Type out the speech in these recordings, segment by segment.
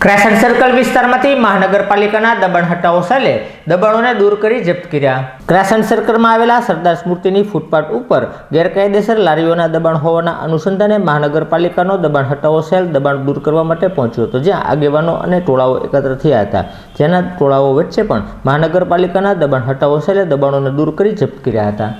ક્રાસણ circle વિસ્તારમાંથી મહાનગરપાલિકાના દબાણ હટાવો સેલે દબાણોને દૂર કરી જપ્ત કર્યા। ક્રાસણ સર્કલમાં આવેલા સરદાર સ્મૃતિની ફૂટપાથ ઉપર ગેરકાયદેસર લારીઓના દબાણ હોવાના અનુસંધાને મહાનગરપાલિકાનો દબાણ હટાવો સેલ દબાણ દૂર કરવા માટે પહોંચ્યો હતો, જ્યાં આગેવાનો અને ટોળાઓ એકત્ર થયા હતા। જેના ટોળાઓ વચ્ચે પણ મહાનગરપાલિકાના દબાણ હટાવો સેલે દબાણોને દૂર કરી જપ્ત કર્યા હતા।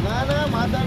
ના માતા